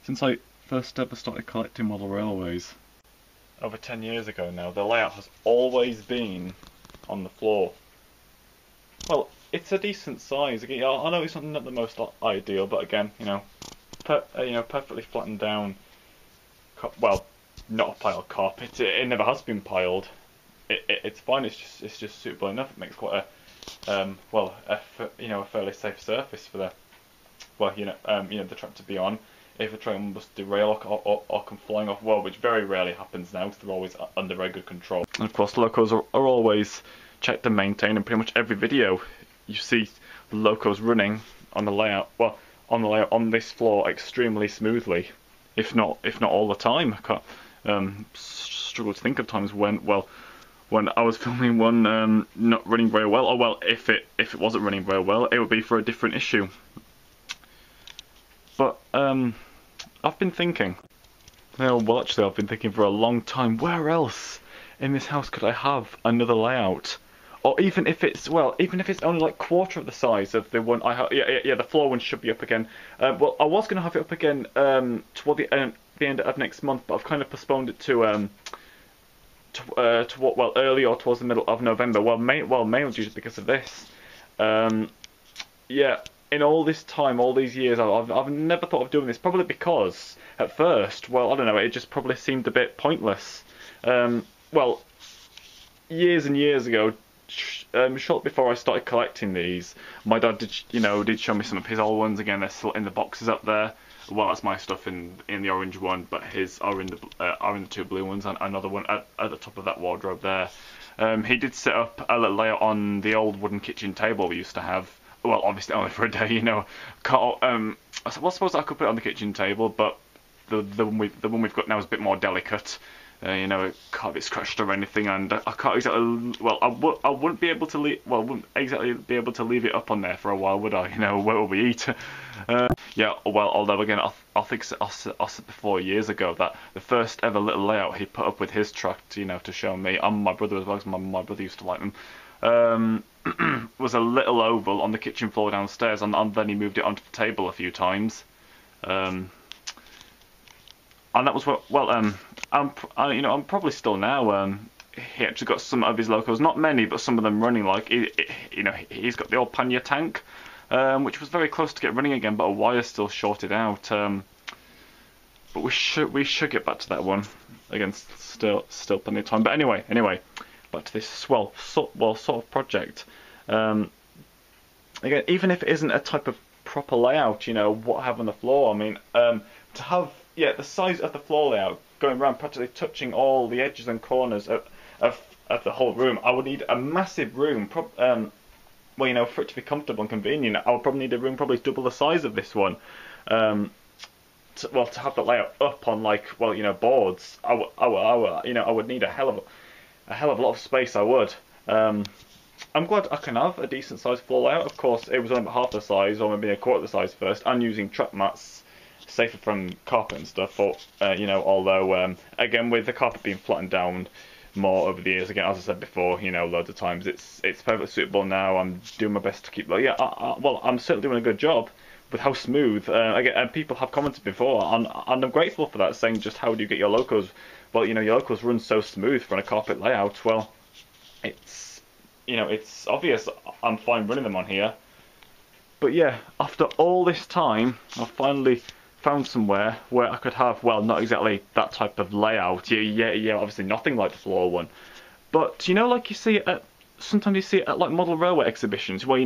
Since I first ever started collecting model railways, over 10 years ago now, the layout has always been on the floor. Well, it's a decent size. Again, I know it's not the most ideal, but again, perfectly flattened down. Well, not a piled carpet. It never has been piled. It's fine. It's just suitable enough. It makes quite a fairly safe surface for the track to be on. If a train was derail or come flying off, well, which very rarely happens now, because they're always under very good control. And of course, locos are always checked and maintained. In pretty much every video, you see the locos running on the layout. Well, on this floor extremely smoothly, if not all the time. I can't struggle to think of times when I was filming one not running very well, or well, if it wasn't running very well, it would be for a different issue. But I've been thinking. Well, actually, I've been thinking for a long time. Where else in this house could I have another layout? Or even if it's only like quarter of the size of the one I have. Yeah, the floor one should be up again. Well, I was going to have it up again toward the end of next month, but I've kind of postponed it to early or towards the middle of November. Mainly due to because of this. Yeah. In all this time, all these years, I've never thought of doing this. Probably because at first, well, I don't know, it just probably seemed a bit pointless. Well, years and years ago, shortly before I started collecting these, my dad did show me some of his old ones. Again, they're still in the boxes up there. Well, that's my stuff in the orange one, but his are in the two blue ones, and another one at the top of that wardrobe there. He did set up a little layout on the old wooden kitchen table we used to have. Well, obviously only for a day, I suppose I could put it on the kitchen table, but the one we've got now is a bit more delicate. It can't be scratched or anything, and I can't exactly. Well, I wouldn't be able to leave. Well, wouldn't exactly be able to leave it up on there for a while, would I? Where will we eat? Yeah. Well, although again, I think I said before years ago that the first ever little layout he put up with his truck, to show me and my brother as well, because my brother used to like them. Was a little oval on the kitchen floor downstairs, and then he moved it onto the table a few times. And that was what. Well, I'm probably still now. He actually got some of his locos, not many, but some of them running. Like he's got the old pannier tank, which was very close to get running again, but a wire still shorted out. But we should get back to that one. Again, still plenty of time. But anyway. Back to this sort of project. Again, even if it isn't a type of proper layout, what I have on the floor. I mean, to have the size of the floor layout going around, practically touching all the edges and corners of the whole room, I would need a massive room. For it to be comfortable and convenient, I would probably need a room probably double the size of this one. To have the layout up on boards, I would need a hell of a lot of space. I would. I'm glad I can have a decent sized floor layout. Of course, it was only about half the size, or maybe a quarter the size first, and using track mats, safer from carpet and stuff. But although again, with the carpet being flattened down more over the years, again, as I said before, loads of times, it's perfectly suitable now. I'm doing my best to keep. I'm certainly doing a good job with how smooth. Again, people have commented before, and I'm grateful for that, saying just how do you get your locos? Well, your locos run so smooth for a carpet layout. Well, it's obvious I'm fine running them on here. But yeah, after all this time, I finally found somewhere where I could have, well, not exactly that type of layout. Yeah, obviously nothing like the floor one. But like you see sometimes you see at like model railway exhibitions where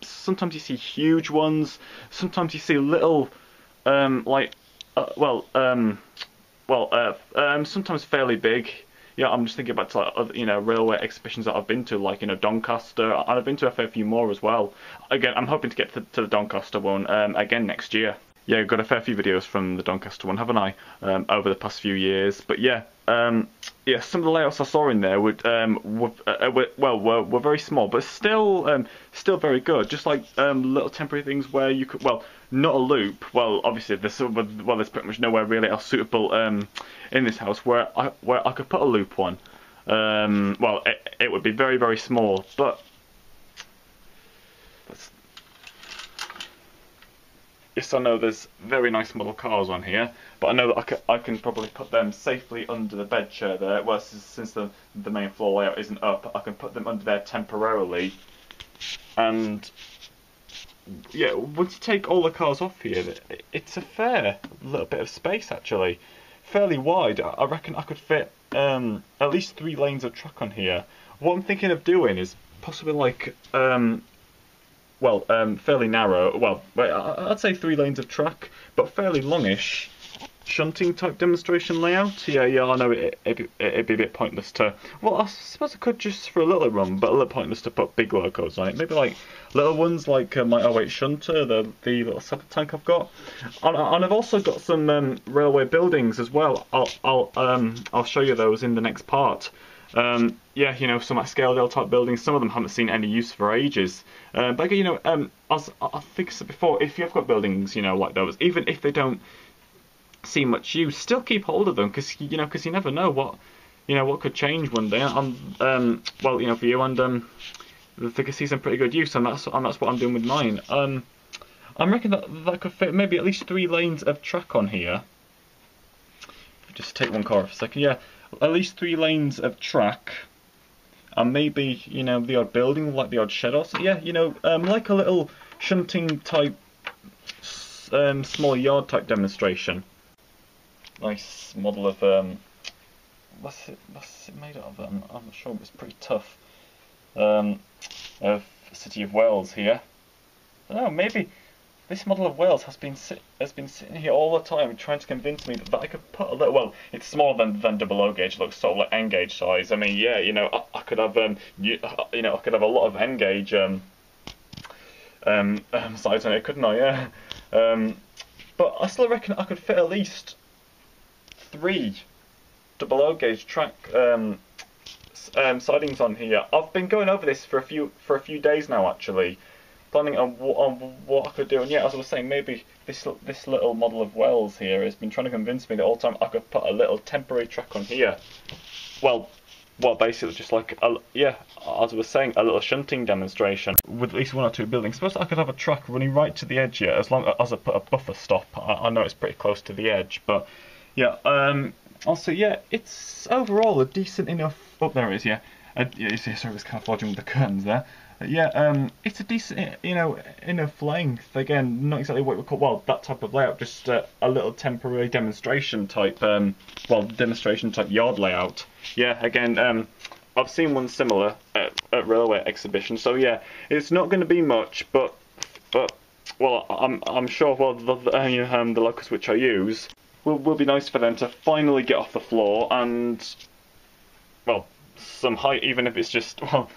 sometimes you see huge ones, sometimes you see little sometimes fairly big. Yeah, I'm just thinking back to railway exhibitions that I've been to, like Doncaster, and I've been to a fair few more as well. Again, I'm hoping to get to the Doncaster one again next year. Yeah, I've got a fair few videos from the Doncaster one, haven't I? Over the past few years. But yeah, some of the layouts I saw in there were very small, but still very good. Just like little temporary things where you could, well, not a loop. Well, obviously there's pretty much nowhere really else suitable in this house where I could put a loop one. Well, it would be very, very small, but yes, I know there's very nice model cars on here, but I know that I can probably put them safely under the bed chair there. Well, since the main floor layout isn't up, I can put them under there temporarily. And yeah, once you take all the cars off here, it's a fair little bit of space actually. Fairly wide. I reckon I could fit at least 3 lanes of track on here. What I'm thinking of doing is possibly like fairly narrow. Well, I'd say 3 lanes of track, but fairly longish shunting type demonstration layout. Yeah, I know it'd be a bit pointless to. Well, I suppose I could just for a little run, but a little pointless to put big logos on it. Maybe like little ones like my O8 shunter, the little septic tank I've got, and I've also got some railway buildings as well. I'll show you those in the next part. Yeah, you know, some like Scaledale type buildings. Some of them haven't seen any use for ages. But you know, as I think I said before, if you've got buildings, you know, like those, even if they don't see much use, still keep hold of them, because you never know what could change one day. Well, you know, for you, and I think I see some pretty good use, and that's what I'm doing with mine. I reckon that could fit maybe at least 3 lanes of track on here. Just take one car for a second. Yeah, at least 3 lanes of track, and maybe, you know, the odd building, like the odd shed or something. Yeah, you know, like a little shunting type, small yard type demonstration. Nice model of what's it made out of? I'm not sure, but it's pretty tough. Of City of Wales here. I don't know, maybe this model of Wales has been sitting here all the time trying to convince me that I could put a little. Well, it's smaller than double O gauge. It looks sort of like N gauge size. I mean, yeah, you know, I could have you know, I could have a lot of N gauge size on it, couldn't I? Yeah. But I still reckon I could fit at least 3 double O gauge track sidings on here. I've been going over this for a few days now, actually, planning on what I could do. And yeah, as I was saying, maybe this little model of Wells here has been trying to convince me that all the time I could put a little temporary track on here. Well, basically just like yeah, as I was saying, a little shunting demonstration with at least 1 or 2 buildings. Suppose I could have a track running right to the edge here, as long as I put a buffer stop. I know it's pretty close to the edge, but yeah. Also, yeah, it's overall a decent enough. Oh, there it is. Yeah, yeah. Sorry, I was kind of flogging with the curtains there. Yeah, it's a decent, you know, enough length. Again, not exactly what we call, well, that type of layout, just a little temporary demonstration type, demonstration type yard layout. Yeah, again, I've seen one similar at railway exhibitions. So yeah, it's not going to be much, but well, I'm sure. Well, the locus which I use will be nice for them to finally get off the floor and, well, some height, even if it's just, well,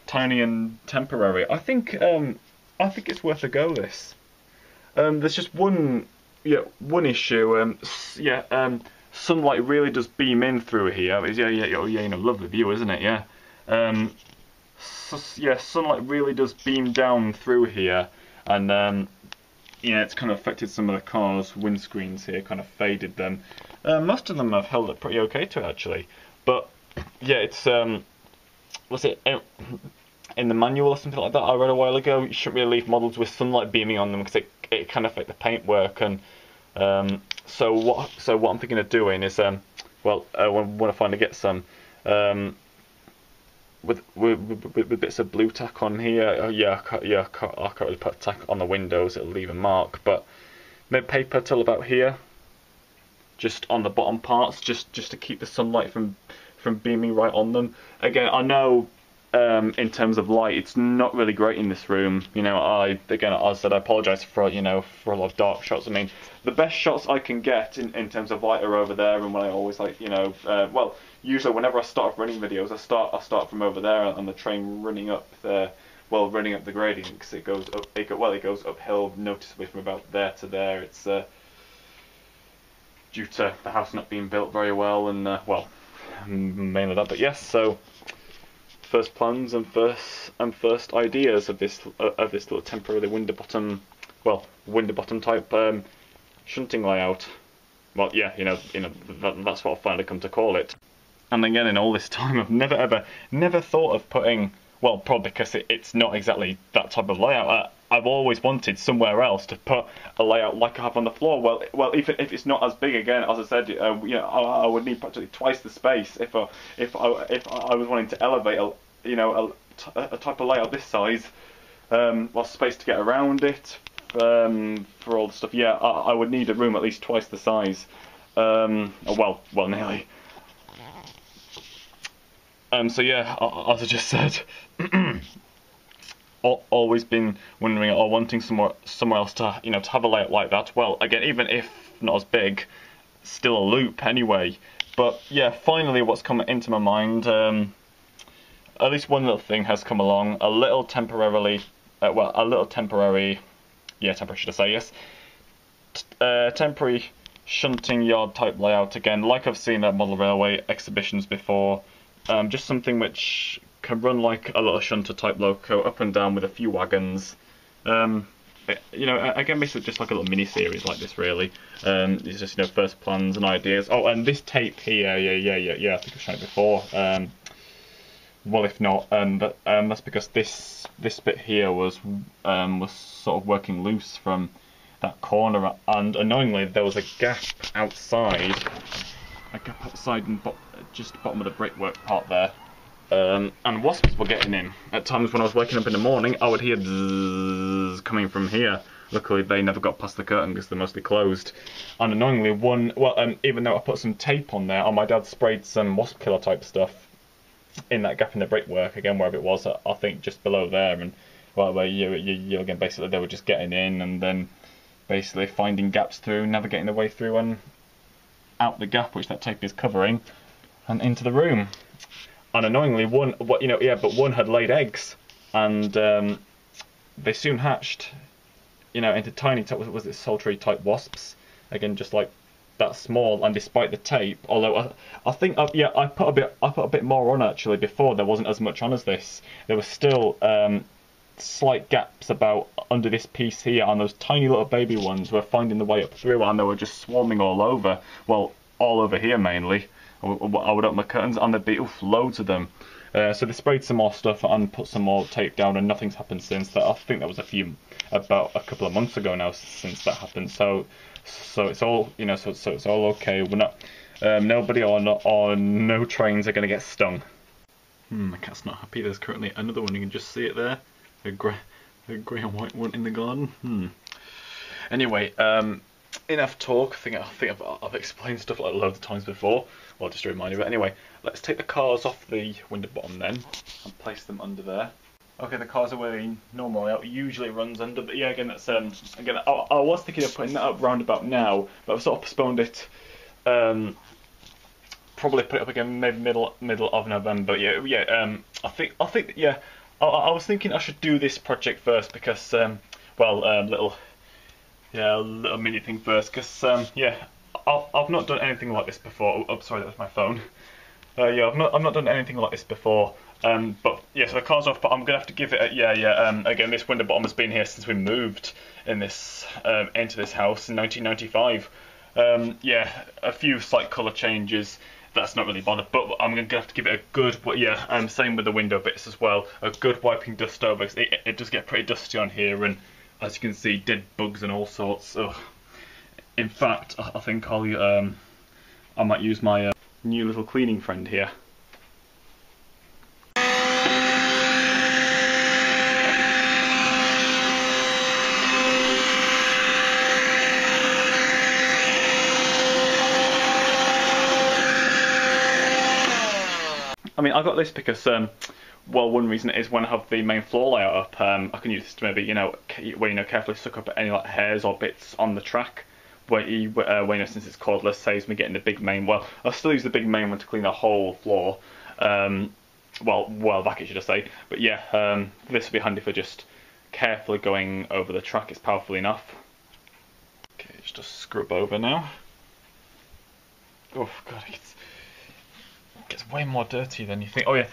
tiny and temporary. I think it's worth a go. This. There's just one issue. Sunlight really does beam in through here. Yeah, you know, lovely view, isn't it? Yeah. Sunlight really does beam down through here, and yeah, it's kind of affected some of the cars' windscreens here, kind of faded them. Most of them have held up pretty okay to it, actually. But yeah, it's was it in the manual or something like that I read a while ago? You shouldn't really leave models with sunlight beaming on them because it can affect the paintwork. And so what I'm thinking of doing is when I finally get some with bits of blue tack on here. I can't really put tack on the windows, it'll leave a mark, but maybe paper till about here, just on the bottom parts, just to keep the sunlight from beaming right on them. Again, I know in terms of light, it's not really great in this room. You know, as I said, I apologise for, you know, for a lot of dark shots. I mean, the best shots I can get in terms of light are over there, and when I always like, you know, well, usually whenever I start off running videos, I start from over there on the train running up there, well, running up the gradient, because it goes up, it goes uphill noticeably from about there to there. It's due to the house not being built very well, and well, mainly that. But yes, so first plans and first ideas of this little temporary Winterbottom type shunting layout. Well, yeah, you know that's what I've finally come to call it. And again, in all this time, I've never thought of putting well, probably because it's not exactly that type of layout. I've always wanted somewhere else to put a layout like I have on the floor. Well, even if it's not as big, again, as I said, I would need practically twice the space if I was wanting to elevate a type of layout this size. Well, space to get around it, for all the stuff. Yeah, I would need a room at least twice the size. Well, nearly. So yeah, as I just said, always been wondering or wanting somewhere else to to have a layout like that. Well, again, even if not as big, still a loop anyway. But yeah, finally, what's come into my mind. At least one little thing has come along. A little temporary. Yeah, temporary should I say, yes. Temporary shunting yard type layout again, like I've seen at model railway exhibitions before. Just something which can run like a little shunter type loco up and down with a few wagons. Again, basically just like a little mini series like this, really. It's just first plans and ideas. Oh, and this tape here, yeah. I think I've shown it before. Well, if not, that's because this bit here was sort of working loose from that corner, and annoyingly there was a gap outside, and just bottom of the brickwork part there, and wasps were getting in. At times when I was waking up in the morning, I would hear bzzz coming from here. Luckily, they never got past the curtain because they're mostly closed. And annoyingly, even though I put some tape on there, my dad sprayed some wasp killer type stuff in that gap in the brickwork, again, wherever it was, I think just below there, and where you again, basically they were just getting in and then basically finding gaps through, navigating their way through and out the gap which that tape is covering, and into the room. And annoyingly, one had laid eggs, and they soon hatched, into tiny was it sultry type wasps, again just like that small. And despite the tape, although I think I put a bit more on actually before, there wasn't as much on as this. There was still slight gaps about under this piece here, and those tiny little baby ones were finding the way up through, and they were just swarming all over. Well, all over here mainly. I would open my curtains and there'd be loads of them. So they sprayed some more stuff and put some more tape down, and nothing's happened since. That I think that was about a couple of months ago now since that happened. So it's all so it's all okay. We're not nobody or no trains are going to get stung. The cat's not happy. There's currently another one. You can just see it there, a grey and white one in the garden. Anyway, enough talk. I think I've explained stuff like loads of times before. Well, just to remind you. But anyway, let's take the cars off the window bottom then and place them under there. Okay, the cars are where the normal layout usually runs under, but yeah, again, that's again. I was thinking of putting that up round about now, but I've sort of postponed it. Probably put it up again maybe middle of November. Yeah. I think yeah. I was thinking I should do this project first because little mini thing first because I've not done anything like this before. Oh, sorry, that was my phone. I've not done anything like this before. But yeah, so the car's off, but I'm gonna have to give it again, this window bottom has been here since we moved into this house in 1995. A few slight colour changes. That's not really bothered, but I'm gonna have to give it a good, same with the window bits as well. A good wiping dust over. It does get pretty dusty on here, and as you can see, dead bugs and all sorts. Ugh. In fact, I think I might use my new little cleaning friend here. I mean, I got this because, one reason is when I have the main floor layout up, I can use this to maybe, carefully suck up any hairs or bits on the track. Where since it's cordless, saves me getting the big main. Well, I'll still use the big main one to clean the whole floor. Back it should I say. But yeah, this will be handy for just carefully going over the track. It's powerful enough. Okay, just a scrub over now. Oh god, it gets way more dirty than you think. Oh yeah.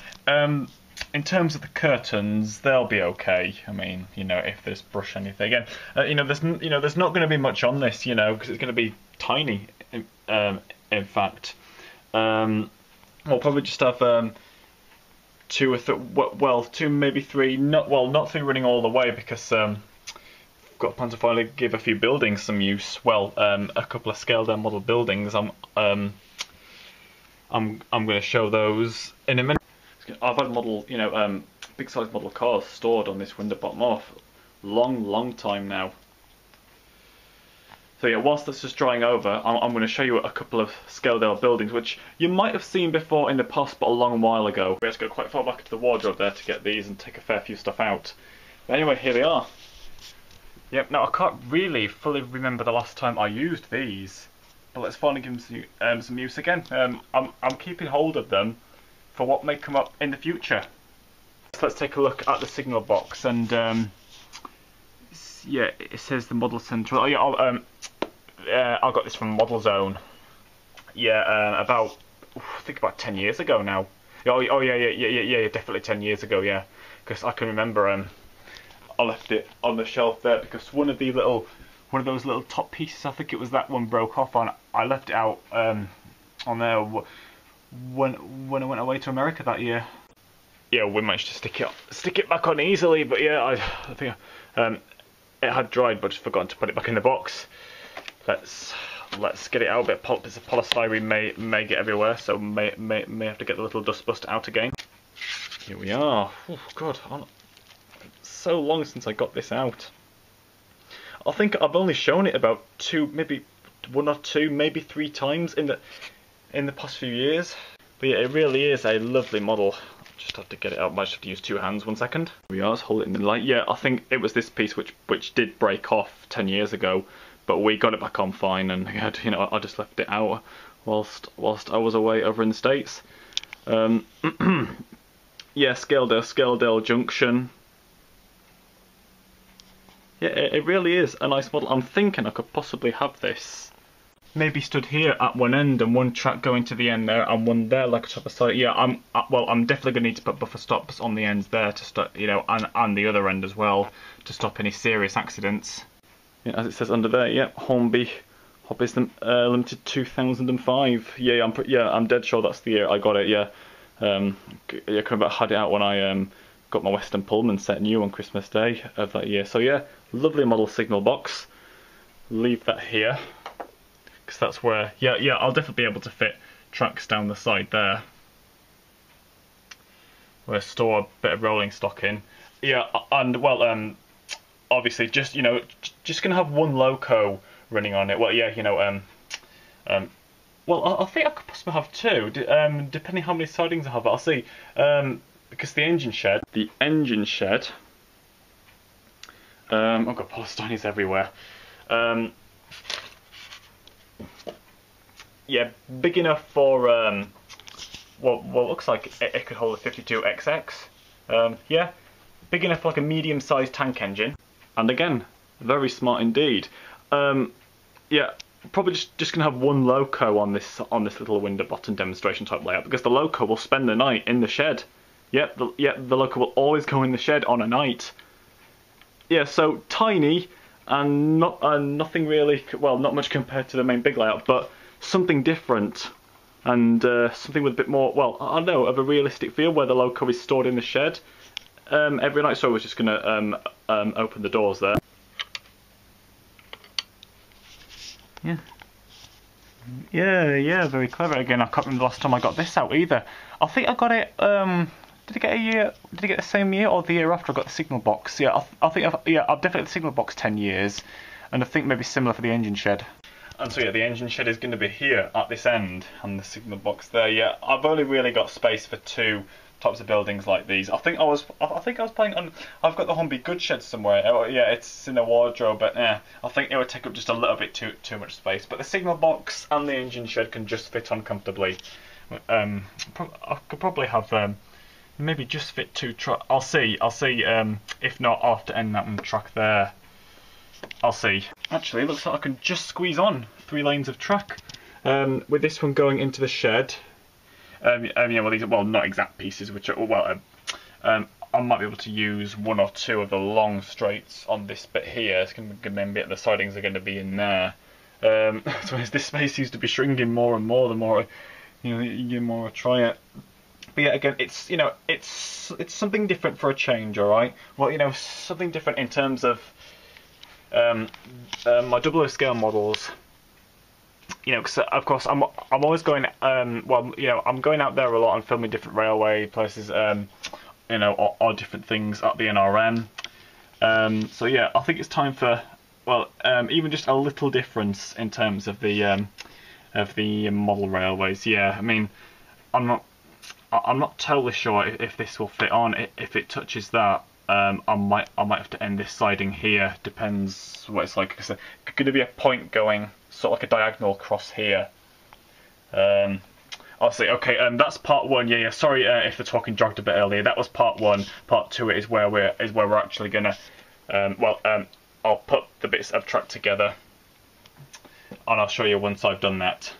In terms of the curtains, they'll be okay. I mean, if there's brush anything again, there's not going to be much on this, because it's going to be tiny. In fact, we'll probably just have two, maybe three. Not three running all the way because got plans to finally give a few buildings some use. Well, a couple of scaled down model buildings. I'm going to show those in a minute. I've had model, big size model cars stored on this Winterbottom off long time now. So yeah, whilst that's just drying over, I'm going to show you a couple of scaled down buildings which you might have seen before in the past, but a long while ago. We had to go quite far back into the wardrobe there to get these and take a fair few stuff out. But anyway, here they are. Yep. Now I can't really fully remember the last time I used these, but let's finally give them some use again. I'm keeping hold of them for what may come up in the future. So let's take a look at the signal box, and yeah, it says the model central. Oh yeah, I got this from Model Zone. Yeah, about I think about 10 years ago now. Oh yeah, definitely 10 years ago. Yeah, because I can remember I left it on the shelf there because one of those little top pieces, I think it was that one, broke off on. I left it out on there when I went away to America that year. Yeah, we managed to stick it back on easily, but yeah, I think it had dried, but just forgotten to put it back in the box. Let's get it out. A bit of polystyrene may get everywhere, so may have to get the little dust buster out again. Here we are. Oh God, so long since I got this out. I think I've only shown it about one or two, maybe three times in the past few years. But yeah, it really is a lovely model. Just have to get it out. Might just have to use two hands. 1 second. Here we are. Let's hold it in the light. Yeah, I think it was this piece which did break off 10 years ago, but we got it back on fine, and I just left it out whilst I was away over in the States. Yeah, Scaledale Junction. Yeah, it really is a nice model. I'm thinking I could possibly have this maybe stood here at one end and one track going to the end there and one there like a top side. Yeah, I'm definitely going to need to put buffer stops on the ends there to stop, and the other end as well to stop any serious accidents. Yeah, as it says under there, yeah, Hornby Hobbies Limited 2005. Yeah, I'm dead sure that's the year I got it. Yeah, could have had it out when I got my Western Pullman set new on Christmas Day of that year. So yeah, lovely model signal box. Leave that here because that's where I'll definitely be able to fit tracks down the side there. We'll store a bit of rolling stock in. Yeah, and well, obviously just gonna have one loco running on it. Well, yeah, well, I think I could possibly have two, depending how many sidings I have. I'll see. Because the engine shed. I've got polystyrenes everywhere. Yeah, big enough for what looks like it could hold a 52XX. Yeah, big enough for like a medium-sized tank engine. And again, very smart indeed. Yeah, probably just gonna have one loco on this little Winterbottom demonstration type layout because the loco will spend the night in the shed. Yeah, the loco will always go in the shed on a night. Yeah, so tiny and nothing really, well, not much compared to the main big layout, but something different and something with a bit more, well, I don't know, of a realistic feel where the loco is stored in the shed every night. So I was just gonna open the doors there. Yeah, very clever. Again, I can't remember the last time I got this out either. I think I got it. Did I get the same year or the year after I got the signal box? Yeah, I think I've definitely had the signal box 10 years, and I think maybe similar for the engine shed. And so yeah, the engine shed is going to be here at this end, and the signal box there. Yeah, I've only really got space for two types of buildings like these. I think I was planning on. I've got the Hornby goods shed somewhere. Oh, yeah, it's in a wardrobe, but I think it would take up just a little bit too much space. But the signal box and the engine shed can just fit on comfortably. I could probably have maybe just fit two trucks. I'll see. If not, I'll have to end that one track there. I'll see. Actually, it looks like I can just squeeze on 3 lanes of track with this one going into the shed. Yeah, well, these are, well, not exact pieces, which are, well, I might be able to use 1 or 2 of the long straights on this bit here. It's going to be the sidings are going to be in there. So as this space seems to be shrinking more and more, the more you give more a try it. But yeah, again, it's it's something different for a change, all right. Well, something different in terms of my double O scale models. Because of course I'm always going. I'm going out there a lot and filming different railway places. Or different things at the NRM. So yeah, I think it's time for even just a little difference in terms of the model railways. Yeah, I mean, I'm not totally sure if this will fit on. If it touches that, I might have to end this siding here. Depends what it's like. Because there's going to be a point going sort of like a diagonal across here. I'll see. Okay, that's part one. Yeah. Sorry if the talking jogged a bit earlier. That was part one. Part two is where we're actually gonna. I'll put the bits of track together, and I'll show you once I've done that.